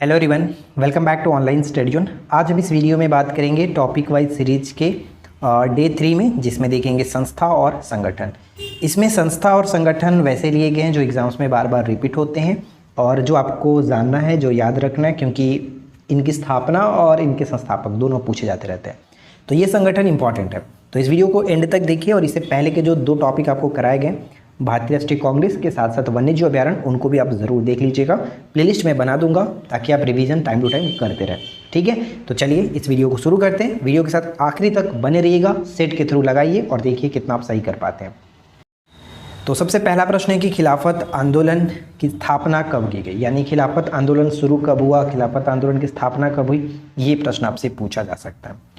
Hello everyone, welcome back to online study zone. आज हम इस वीडियो में बात करेंगे टॉपिक वाइज सीरीज के डे 3 में, जिसमें देखेंगे संस्था और संगठन। इसमें संस्था और संगठन वैसे लिए गए हैं जो एग्जाम्स में बार बार रिपीट होते हैं और जो आपको जानना है, जो याद रखना है, क्योंकि इनकी स्थापना और इनके संस्थापक दोनों पूछे जाते रहते हैं। तो ये संगठन इंपॉर्टेंट है, तो इस वीडियो को एंड तक देखिए। और इससे पहले के जो 2 टॉपिक आपको कराए गए, भारतीय राष्ट्रीय कांग्रेस के साथ साथ वन्यजीव अभ्यारण्य, उनको भी आप ज़रूर देख लीजिएगा। प्लेलिस्ट में बना दूंगा ताकि आप रिवीजन टाइम टू टाइम करते रहें, ठीक है। तो चलिए इस वीडियो को शुरू करते हैं। वीडियो के साथ आखिरी तक बने रहिएगा, सेट के थ्रू लगाइए और देखिए कितना आप सही कर पाते हैं। तो सबसे पहला प्रश्न है कि खिलाफत आंदोलन की स्थापना कब की गई, यानी खिलाफत आंदोलन शुरू कब हुआ, खिलाफत आंदोलन की स्थापना कब हुई, ये प्रश्न आपसे पूछा जा सकता है।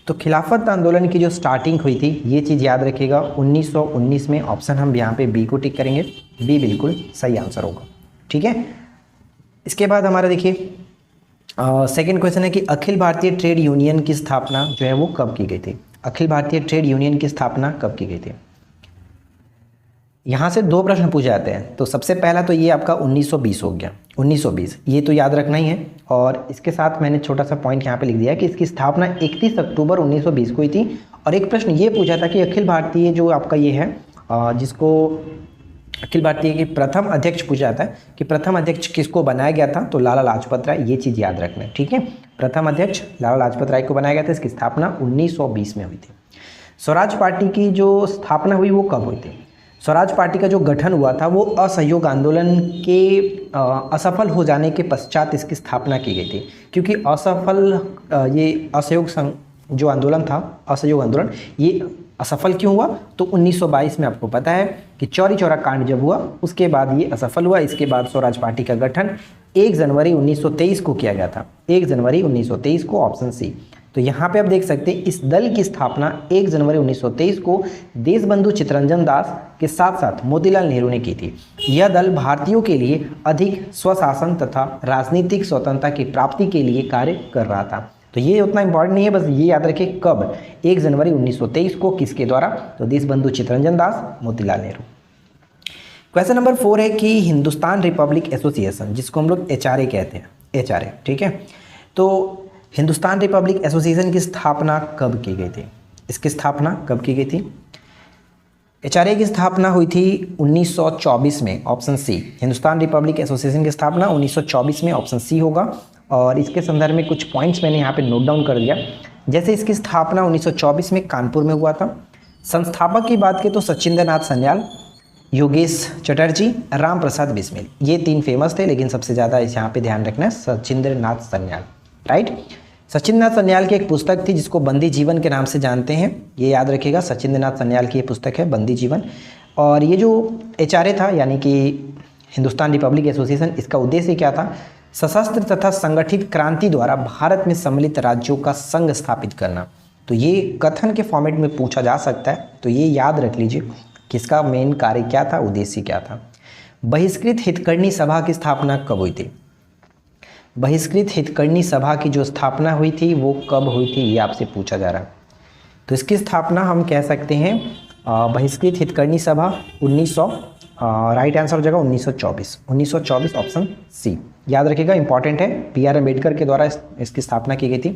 तो खिलाफत आंदोलन की जो स्टार्टिंग हुई थी, ये चीज़ याद रखिएगा 1919 में। ऑप्शन हम यहाँ पे बी को टिक करेंगे, बी बिल्कुल सही आंसर होगा, ठीक है। इसके बाद हमारा देखिए सेकंड क्वेश्चन है कि अखिल भारतीय ट्रेड यूनियन की स्थापना जो है वो कब की गई थी। अखिल भारतीय ट्रेड यूनियन की स्थापना कब की गई थी। यहाँ से 2 प्रश्न पूछे जाते हैं। तो सबसे पहला तो ये आपका 1920 हो गया, 1920 ये तो याद रखना ही है। और इसके साथ मैंने छोटा सा पॉइंट यहाँ पे लिख दिया है कि इसकी स्थापना 31 अक्टूबर 1920 को हुई थी। और एक प्रश्न ये पूछा था कि अखिल भारतीय जो आपका ये है, जिसको अखिल भारतीय के प्रथम अध्यक्ष पूछा जाता है कि प्रथम अध्यक्ष किसको बनाया गया था, तो लाला लाजपत राय। ये चीज़ याद रखना है, ठीक है। प्रथम अध्यक्ष लाला लाजपत राय को बनाया गया था। इसकी स्थापना 1920 में हुई थी। स्वराज पार्टी की जो स्थापना हुई वो कब हुई थी। स्वराज पार्टी का जो गठन हुआ था वो असहयोग आंदोलन के असफल हो जाने के पश्चात इसकी स्थापना की गई थी। क्योंकि ये असहयोग जो आंदोलन था, असहयोग आंदोलन, ये असफल क्यों हुआ, तो 1922 में आपको पता है कि चौरी चौरा कांड जब हुआ उसके बाद ये असफल हुआ। इसके बाद स्वराज पार्टी का गठन 1 जनवरी 1923 को किया गया था, 1 जनवरी 1923 को, ऑप्शन सी। तो यहाँ पे आप देख सकते हैं इस दल की स्थापना 1 जनवरी 1923 को देशबंधु चित्तरंजन दास के साथ साथ मोतीलाल नेहरू ने की थी। यह दल भारतीयों के लिए अधिक स्वशासन तथा राजनीतिक स्वतंत्रता की प्राप्ति के लिए कार्य कर रहा था। तो ये उतना इंपॉर्टेंट नहीं है, बस ये याद रखिए कब, 1 जनवरी 1923 को, किसके द्वारा, तो देशबंधु चित्तरंजन दास, मोतीलाल नेहरू। क्वेश्चन नंबर 4 है कि हिंदुस्तान रिपब्लिक एसोसिएशन, जिसको हम लोग HRA कहते हैं, HRA, ठीक है। तो हिंदुस्तान रिपब्लिक एसोसिएशन की स्थापना कब की गई थी। इसकी स्थापना कब की गई थी। HRA की स्थापना हुई थी 1924 में, option C. Hindustan republic association की स्थापना 1924 में, ऑप्शन सी होगा। और इसके संदर्भ में कुछ पॉइंट्स मैंने यहाँ पे नोट डाउन कर दिया। जैसे इसकी स्थापना 1924 में कानपुर में हुआ था। संस्थापक की बात करें तो सचिंद्र नाथ सन्याल, योगेश चटर्जी, राम प्रसाद बिस्मिल, ये 3 फेमस थे, लेकिन सबसे ज़्यादा यहाँ पे ध्यान रखना है सचिंद्र नाथ सन्याल, राइट। सचिंद्र नाथ सन्याल की एक पुस्तक थी जिसको बंदी जीवन के नाम से जानते हैं, ये याद रखिएगा। सचिंद्र नाथ सन्याल की ये पुस्तक है बंदी जीवन। और ये जो HRA था, यानी कि हिंदुस्तान रिपब्लिक एसोसिएशन, इसका उद्देश्य क्या था, सशस्त्र तथा संगठित क्रांति द्वारा भारत में सम्मिलित राज्यों का संघ स्थापित करना। तो ये कथन के फॉर्मेट में पूछा जा सकता है, तो ये याद रख लीजिए कि इसका मेन कार्य क्या था, उद्देश्य क्या था। बहिष्कृत हितकर्णी सभा की स्थापना कब हुई थी। बहिष्कृत हितकर्णी सभा की जो स्थापना हुई थी वो कब हुई थी, ये आपसे पूछा जा रहा है। तो इसकी स्थापना हम कह सकते हैं बहिष्कृत हितकर्णी सभा 1900, राइट आंसर हो जाएगा 1924, 1924, ऑप्शन सी। याद रखिएगा, इंपॉर्टेंट है। BR अम्बेडकर के द्वारा इसकी स्थापना की गई थी।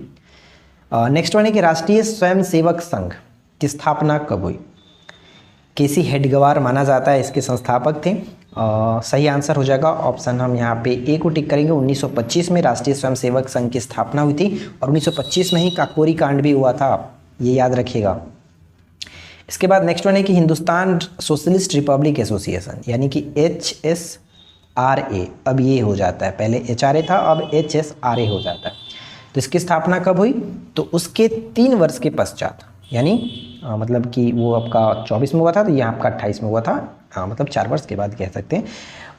नेक्स्ट वन है कि राष्ट्रीय स्वयंसेवक संघ की स्थापना कब हुई। KC हेडगेवार माना जाता है, इसके संस्थापक थे। सही आंसर हो जाएगा, ऑप्शन हम यहाँ पे ए को टिक करेंगे। 1925 में राष्ट्रीय स्वयंसेवक संघ की स्थापना हुई थी और 1925 में ही काकोरी कांड भी हुआ था, ये याद रखिएगा। इसके बाद नेक्स्ट वन है कि हिंदुस्तान सोशलिस्ट रिपब्लिक एसोसिएशन, यानी कि HSRA, अब ये हो जाता है, पहले HRA था, अब HSRA हो जाता है। तो इसकी स्थापना कब हुई, तो उसके 3 वर्ष के पश्चात, यानी मतलब कि वो आपका 24 में हुआ था, तो यहाँ आपका 28 में हुआ था, मतलब 4 वर्ष के बाद कह सकते हैं,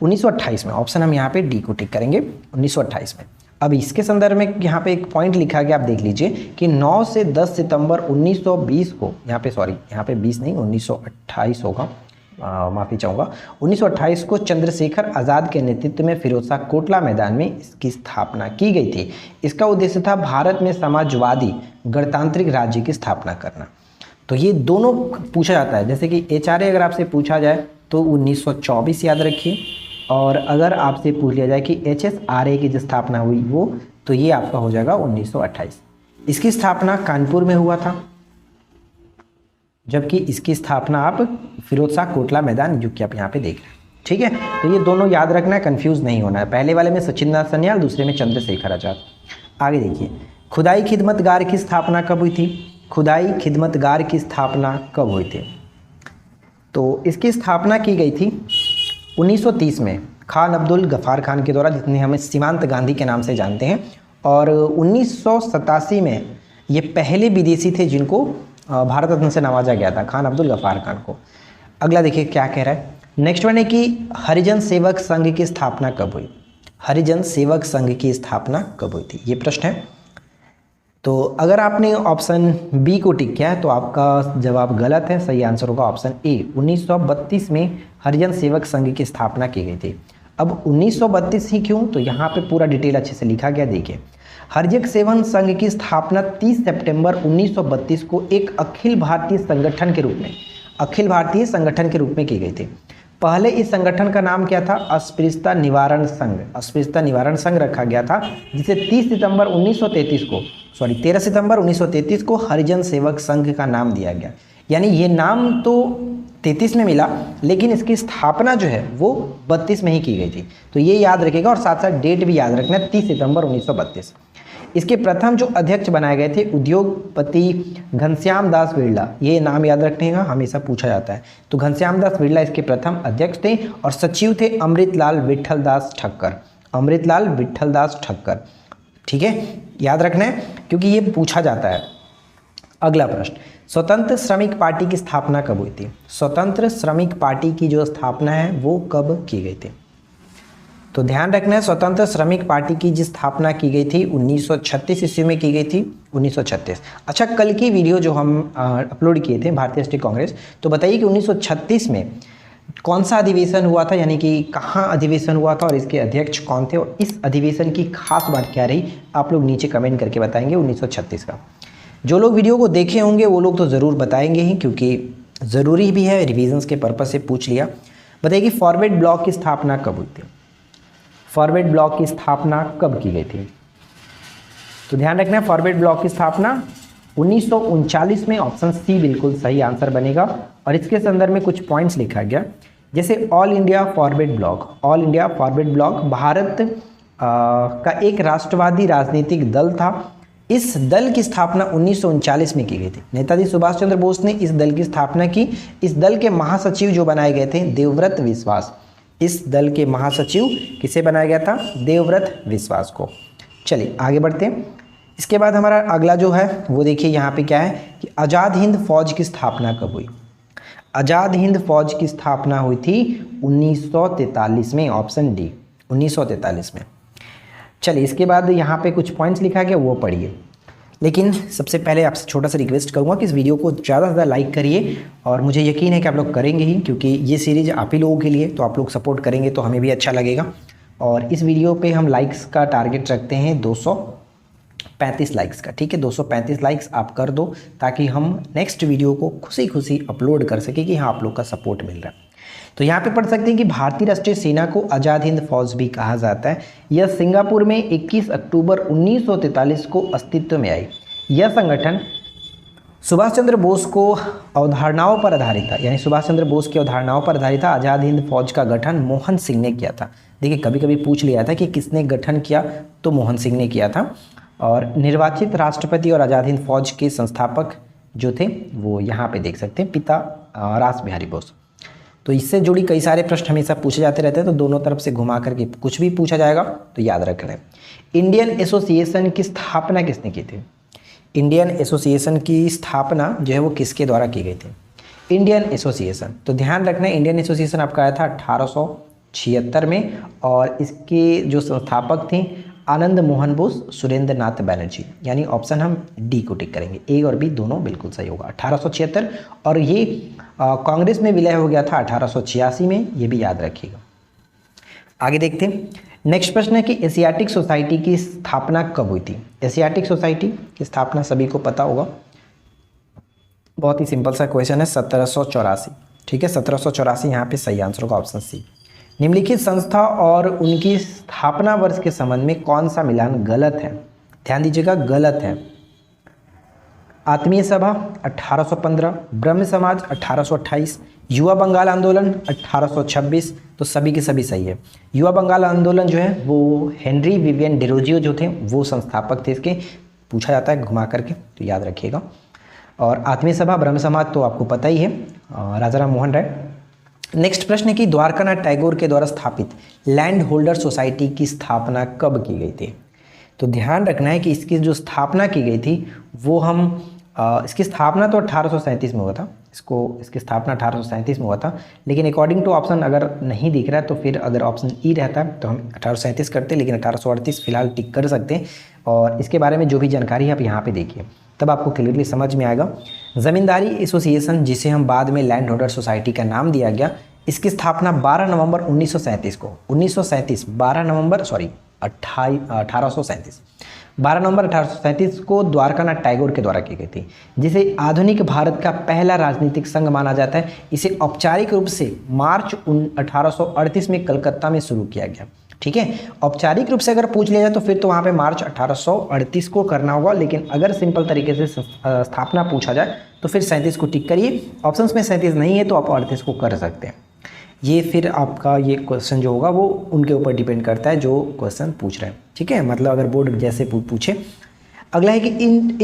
1928 में। ऑप्शन हम यहाँ पे डी को टिक करेंगे, 1928 में। अब इसके संदर्भ में यहाँ पे एक पॉइंट लिखा गया, आप देख लीजिए कि 9 से 10 सितंबर 1920 को, यहाँ पे सॉरी, यहाँ पे 20 नहीं, 1928 होगा, माफ़ी चाहूँगा, 1928 को चंद्रशेखर आज़ाद के नेतृत्व में फिरोजशाह कोटला मैदान में इसकी स्थापना की गई थी। इसका उद्देश्य था भारत में समाजवादी गणतांत्रिक राज्य की स्थापना करना। तो ये दोनों पूछा जाता है, जैसे कि HRA अगर आपसे पूछा जाए तो 1924 याद रखिए, और अगर आपसे पूछ लिया जाए कि HSRA की जो स्थापना हुई वो, तो ये आपका हो जाएगा 1928। इसकी स्थापना कानपुर में हुआ था, जबकि इसकी स्थापना आप फिरोज शाह कोटला मैदान जो कि आप यहाँ पे देख रहे हैं। ठीक है, तो ये दोनों याद रखना है, कंफ्यूज नहीं होना है। पहले वाले में सचिंद्रनाथ सन्याल, दूसरे में चंद्रशेखर आजाद। आगे देखिए, खुदाई खिदमतगार की स्थापना कब हुई थी? खुदाई खिदमतगार की स्थापना कब हुई थी? तो इसकी स्थापना की गई थी 1930 में खान अब्दुल गफ़ार खान के द्वारा, जितने हमें सीमांत गांधी के नाम से जानते हैं। और 1987 में ये पहले विदेशी थे जिनको भारत रत्न से नवाजा गया था, खान अब्दुल गफ़ार खान को। अगला देखिए क्या कह रहा है। नेक्स्ट वन है कि हरिजन सेवक संघ की स्थापना कब हुई? हरिजन सेवक संघ की स्थापना कब हुई थी, ये प्रश्न है। तो अगर आपने ऑप्शन बी को टिक किया है तो आपका जवाब गलत है, सही आंसर होगा ऑप्शन ए। 1932 में हरिजन सेवक संघ की स्थापना की गई थी। अब 1932 ही क्यों, तो यहाँ पे पूरा डिटेल अच्छे से लिखा गया। देखिए, हरिजन सेवक संघ की स्थापना 30 सितंबर 1932 को एक अखिल भारतीय संगठन के रूप में, अखिल भारतीय संगठन के रूप में की गई थी। पहले इस संगठन का नाम क्या था? अस्पृश्यता निवारण संघ, अस्पृश्यता निवारण संघ रखा गया था, जिसे 13 सितंबर 1933 को हरिजन सेवक संघ का नाम दिया गया। यानी ये नाम तो 33 में मिला, लेकिन इसकी स्थापना जो है वो 32 में ही की गई थी। तो ये याद रखिएगा, और साथ साथ डेट भी याद रखना, 30 सितंबर 1932। इसके प्रथम जो अध्यक्ष बनाए गए थे उद्योगपति घनश्याम दास बिरला, ये नाम याद रखने का हमेशा पूछा जाता है। तो घनश्याम दास बिरला इसके प्रथम अध्यक्ष थे, और सचिव थे अमृतलाल विट्ठल दास ठक्कर, अमृतलाल विट्ठल दास ठक्कर। ठीक है, याद रखना है क्योंकि ये पूछा जाता है। अगला प्रश्न, स्वतंत्र श्रमिक पार्टी की स्थापना कब हुई थी? स्वतंत्र श्रमिक पार्टी की जो स्थापना है वो कब की गई थी? तो ध्यान रखना है, स्वतंत्र श्रमिक पार्टी की जिस स्थापना की गई थी 1936 ईस्वी में की गई थी, 1936। अच्छा, कल की वीडियो जो हम अपलोड किए थे भारतीय राष्ट्रीय कांग्रेस, तो बताइए कि 1936 में कौन सा अधिवेशन हुआ था, यानी कि कहाँ अधिवेशन हुआ था और इसके अध्यक्ष कौन थे, और इस अधिवेशन की खास बात क्या रही, आप लोग नीचे कमेंट करके बताएंगे 1936 का। जो लोग वीडियो को देखे होंगे वो लोग तो ज़रूर बताएंगे ही, क्योंकि ज़रूरी भी है, रिविजन्स के पर्पज़ से पूछ लिया। बताइए कि फॉरवर्ड ब्लॉक की स्थापना कब हुई थी? फॉरवर्ड ब्लॉक की स्थापना कब की गई थी? तो ध्यान रखना है, फॉरवर्ड ब्लॉक की स्थापना 1939 में, ऑप्शन सी बिल्कुल सही आंसर बनेगा। और इसके संदर्भ में कुछ पॉइंट्स लिखा गया, जैसे all India forward block, all India forward block Bharat का एक राष्ट्रवादी राजनीतिक दल था। इस दल की स्थापना 1939 में की गई थी। नेताजी सुभाष चंद्र बोस ने इस दल की स्थापना की। इस दल के महासचिव जो बनाए गए थे देवव्रत विश्वास, इस दल के महासचिव किसे बनाया गया था? देवव्रत विश्वास को। चलिए आगे बढ़ते हैं। इसके बाद हमारा अगला जो है वो देखिए यहाँ पे क्या है कि आज़ाद हिंद फौज की स्थापना कब हुई? आज़ाद हिंद फौज की स्थापना हुई थी 1943 में, ऑप्शन डी 1943 में। चलिए इसके बाद यहाँ पे कुछ पॉइंट्स लिखा गया वो पढ़िए, लेकिन सबसे पहले आपसे छोटा सा रिक्वेस्ट करूँगा कि इस वीडियो को ज़्यादा से ज़्यादा लाइक करिए, और मुझे यकीन है कि आप लोग करेंगे ही, क्योंकि ये सीरीज़ आप ही लोगों के लिए, तो आप लोग सपोर्ट करेंगे तो हमें भी अच्छा लगेगा। और इस वीडियो पे हम लाइक्स का टारगेट रखते हैं 235 लाइक्स का। ठीक है, 235 लाइक्स आप कर दो, ताकि हम नेक्स्ट वीडियो को खुशी खुशी अपलोड कर सके कि हाँ आप लोग का सपोर्ट मिल रहा है। तो यहाँ पे पढ़ सकते हैं कि भारतीय राष्ट्रीय सेना को आज़ाद हिंद फौज भी कहा जाता है। यह सिंगापुर में 21 अक्टूबर 1943 को अस्तित्व में आई। यह संगठन सुभाष चंद्र बोस को अवधारणाओं पर आधारित था, यानी सुभाष चंद्र बोस की अवधारणाओं पर आधारित था। आज़ाद हिंद फौज का गठन मोहन सिंह ने किया था। देखिए कभी कभी पूछ लिया था कि किसने गठन किया, तो मोहन सिंह ने किया था। और निर्वाचित राष्ट्रपति और आज़ाद हिंद फौज के संस्थापक जो थे वो यहाँ पे देख सकते हैं, पिता रास बिहारी बोस। तो इससे जुड़ी कई सारे प्रश्न हमेशा पूछे जाते रहते हैं, तो दोनों तरफ से घुमा करके कुछ भी पूछा जाएगा तो याद रख लें। इंडियन एसोसिएशन की स्थापना किसने की थी? इंडियन एसोसिएशन की स्थापना जो है वो किसके द्वारा की गई थी? इंडियन एसोसिएशन, तो ध्यान रखना इंडियन एसोसिएशन आपका आया था 1876 में, और इसके जो संस्थापक थे आनंद मोहन बोस, सुरेंद्र नाथ बैनर्जी, यानी ऑप्शन हम डी को टिक करेंगे। ए और बी दोनों बिल्कुल सही होगा, 1876। और ये कांग्रेस में विलय हो गया था 1886 में, ये भी याद रखिएगा। आगे देखते हैं। नेक्स्ट प्रश्न है कि एशियाटिक सोसाइटी की स्थापना कब हुई थी? एशियाटिक सोसाइटी की स्थापना सभी को पता होगा, बहुत ही सिंपल सा क्वेश्चन है, 1784। ठीक है, 1784 यहाँ पे सही आंसर होगा, ऑप्शन सी। निम्नलिखित संस्था और उनकी स्थापना वर्ष के संबंध में कौन सा मिलान गलत है? ध्यान दीजिएगा, गलत है। आत्मीय सभा 1815, ब्रह्म समाज 1828, युवा बंगाल आंदोलन 1826, तो सभी के सभी सही है। युवा बंगाल आंदोलन जो है वो हेनरी विवियन डेरोजियो जो थे वो संस्थापक थे इसके, पूछा जाता है घुमा करके, तो याद रखिएगा। और आत्मीय सभा, ब्रह्म समाज तो आपको पता ही है, राजा राम मोहन राय। नेक्स्ट प्रश्न है कि द्वारकानाथ टैगोर के द्वारा स्थापित लैंड होल्डर सोसाइटी की स्थापना कब की गई थी? तो ध्यान रखना है कि इसकी जो स्थापना की गई थी वो इसकी स्थापना तो 1837 में हुआ था, इसकी स्थापना 1837 में हुआ था, लेकिन अकॉर्डिंग टू ऑप्शन अगर नहीं दिख रहा है तो फिर अगर ऑप्शन ई रहता है तो हम 1837 करते, लेकिन 1838 फिलहाल टिक कर सकते हैं। और इसके बारे में जो भी जानकारी है आप यहाँ पे देखिए, तब आपको क्लियरली समझ में आएगा। ज़मींदारी एसोसिएशन, जिसे हम बाद में लैंड होल्डर सोसाइटी का नाम दिया गया, इसकी स्थापना 12 नवंबर 1937 को 1837 को द्वारकानाथ टैगोर के द्वारा की गई थी, जिसे आधुनिक भारत का पहला राजनीतिक संघ माना जाता है। इसे औपचारिक रूप से मार्च 1838 में कलकत्ता में शुरू किया गया। ठीक है, औपचारिक रूप से अगर पूछ लिया जाए तो फिर तो वहाँ पे मार्च 1838 को करना होगा, लेकिन अगर सिंपल तरीके से स्थापना पूछा जाए तो फिर 37 को टिक करिए। ऑप्शंस में 37 नहीं है तो आप 38 को कर सकते हैं। ये फिर आपका ये क्वेश्चन जो होगा वो उनके ऊपर डिपेंड करता है जो क्वेश्चन पूछ रहे हैं। ठीक है, मतलब अगर बोर्ड जैसे पूछे। अगला है कि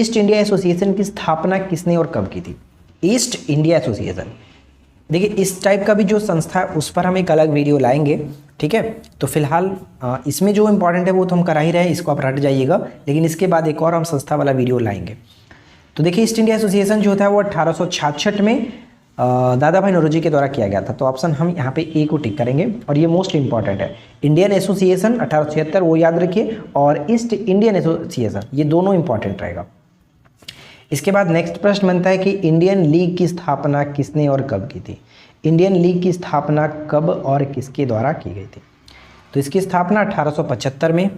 ईस्ट इंडिया एसोसिएशन की स्थापना किसने और कब की थी? ईस्ट इंडिया एसोसिएशन, देखिए इस टाइप का भी जो संस्था है उस पर हम एक अलग वीडियो लाएंगे। ठीक है, तो फिलहाल इसमें जो इम्पोर्टेंट है वो तो हम करा ही रहे हैं, इसको आप रट जाइएगा, लेकिन इसके बाद एक और हम संस्था वाला वीडियो लाएंगे। तो देखिए ईस्ट इंडिया एसोसिएशन जो होता है वो 1866 में दादा भाई नौरोजी के द्वारा किया गया था, तो ऑप्शन हम यहाँ पे ए को टिक करेंगे और ये मोस्ट इंपॉर्टेंट है। इंडियन एसोसिएशन 1876 वो याद रखिए, और ईस्ट इंडियन एसोसिएशन ये दोनों इंपॉर्टेंट रहेगा। इसके बाद नेक्स्ट प्रश्न बनता है कि इंडियन लीग की स्थापना किसने और कब की थी? इंडियन लीग की स्थापना कब और किसके द्वारा की गई थी? तो इसकी स्थापना 1875 में,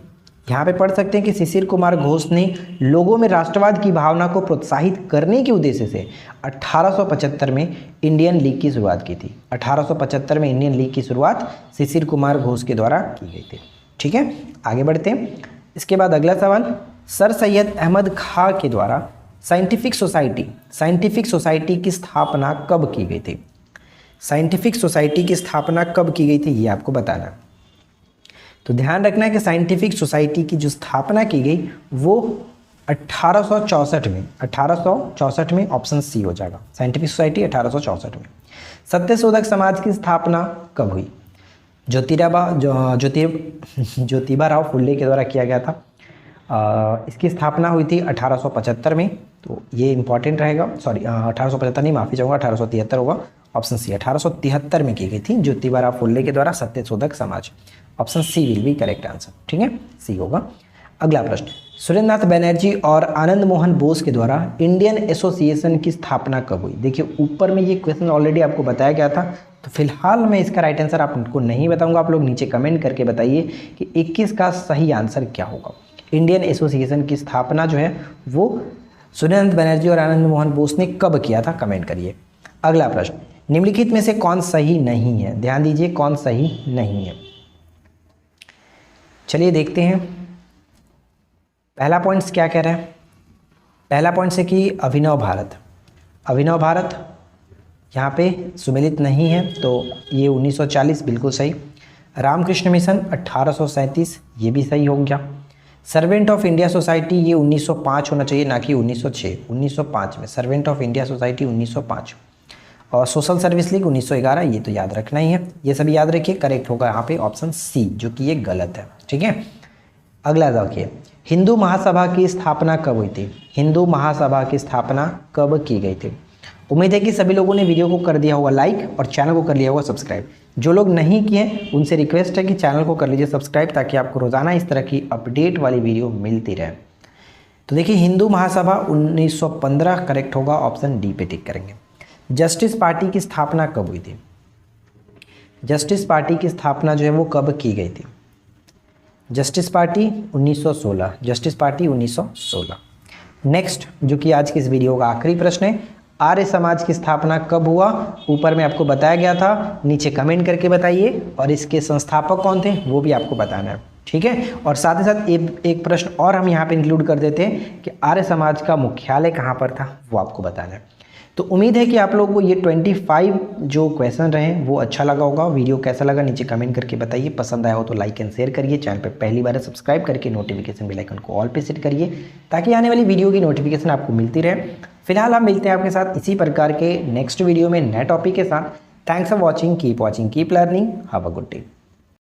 यहाँ पे पढ़ सकते हैं कि शिशिर कुमार घोष ने लोगों में राष्ट्रवाद की भावना को प्रोत्साहित करने के उद्देश्य से 1875 में इंडियन लीग की शुरुआत की थी। 1875 में इंडियन लीग की शुरुआत शिशिर कुमार घोष के द्वारा की गई थी। ठीक है, आगे बढ़ते हैं। इसके बाद अगला सवाल, सर सैयद अहमद खां के द्वारा साइंटिफिक सोसाइटी की स्थापना कब की गई थी? साइंटिफिक सोसाइटी की स्थापना कब की गई थी ये आपको बताना। तो ध्यान रखना है कि साइंटिफिक सोसाइटी की जो स्थापना की गई वो 1864 में ऑप्शन सी हो जाएगा। साइंटिफिक सोसाइटी 1864 में। सत्यशोधक समाज की स्थापना कब हुई? ज्योतिबा राव फुल्ले के द्वारा किया गया था। इसकी स्थापना हुई थी 1875 में, तो ये इंपॉर्टेंट रहेगा। 1875 नहीं, माफ़ी चाहूँगा, 1873 होगा। ऑप्शन सी 1873 में की गई थी ज्योतिबा राव फुल्ले के द्वारा Satyashodhak Samaj. Option C will be correct answer. ठीक है, सी होगा। अगला प्रश्न, सुरेंद्रनाथ बनर्जी और आनंद मोहन बोस के द्वारा इंडियन एसोसिएशन की स्थापना कब हुई? देखिए ऊपर में ये क्वेश्चन ऑलरेडी आपको बताया गया था, तो फिलहाल मैं इसका राइट आंसर आपको नहीं बताऊंगा। आप लोग नीचे कमेंट करके बताइए कि 21 का सही आंसर क्या होगा। इंडियन एसोसिएशन की स्थापना जो है वो सुरेंद्रनाथ बनर्जी और आनंद मोहन बोस ने कब किया था, कमेंट करिए। अगला प्रश्न, निम्नलिखित में से कौन सही नहीं है? ध्यान दीजिए कौन सही नहीं है। चलिए देखते हैं पहला पॉइंट्स क्या कह रहा है। पहला पॉइंट है कि अभिनव भारत यहाँ पे सुमेलित नहीं है, तो ये 1940 बिल्कुल सही। रामकृष्ण मिशन 1837 ये भी सही हो गया। सर्वेंट ऑफ इंडिया सोसाइटी ये 1905 होना चाहिए, ना कि 1906। 1905 में सर्वेंट ऑफ इंडिया सोसाइटी 1905। और सोशल सर्विस लीग 1911, ये तो याद रखना ही है। ये सभी याद रखिए, करेक्ट होगा यहाँ पे ऑप्शन सी, जो कि ये गलत है। ठीक है, अगला देखिए, हिंदू महासभा की स्थापना कब हुई थी? हिंदू महासभा की स्थापना कब की गई थी? उम्मीद है कि सभी लोगों ने वीडियो को कर दिया होगा लाइक और चैनल को कर लिया होगा सब्सक्राइब। जो लोग नहीं किए उनसे रिक्वेस्ट है कि चैनल को कर लीजिए सब्सक्राइब, ताकि आपको रोज़ाना इस तरह की अपडेट वाली वीडियो मिलती रहे। तो देखिए हिंदू महासभा 1915 करेक्ट होगा, ऑप्शन डी पे टिक करेंगे। जस्टिस पार्टी की स्थापना कब हुई थी? जस्टिस पार्टी की स्थापना जो है वो कब की गई थी? Justice party 1916। Justice party 1916। Next, जो कि आज की इस वीडियो का आखिरी प्रश्न है, आर्य समाज की स्थापना कब हुआ, ऊपर में आपको बताया गया था, नीचे कमेंट करके बताइए। और इसके संस्थापक कौन थे वो भी आपको बताना है, ठीक है। और साथ ही साथ एक प्रश्न और हम यहाँ पे इंक्लूड कर देते हैं कि आर्य समाज का मुख्यालय कहाँ पर था, वो आपको बताना है। तो उम्मीद है कि आप लोगों को ये 25 जो क्वेश्चन रहे वो अच्छा लगा होगा। वीडियो कैसा लगा नीचे कमेंट करके बताइए। पसंद आया हो तो लाइक एंड शेयर करिए। चैनल पे पहली बार सब्सक्राइब करके नोटिफिकेशन बेल आइकन को ऑल पे सेट करिए ताकि आने वाली वीडियो की नोटिफिकेशन आपको मिलती रहे। फिलहाल हम मिलते हैं आपके साथ इसी प्रकार के नेक्स्ट वीडियो में नए टॉपिक के साथ। Thanks for watching, keep learning, have a good day.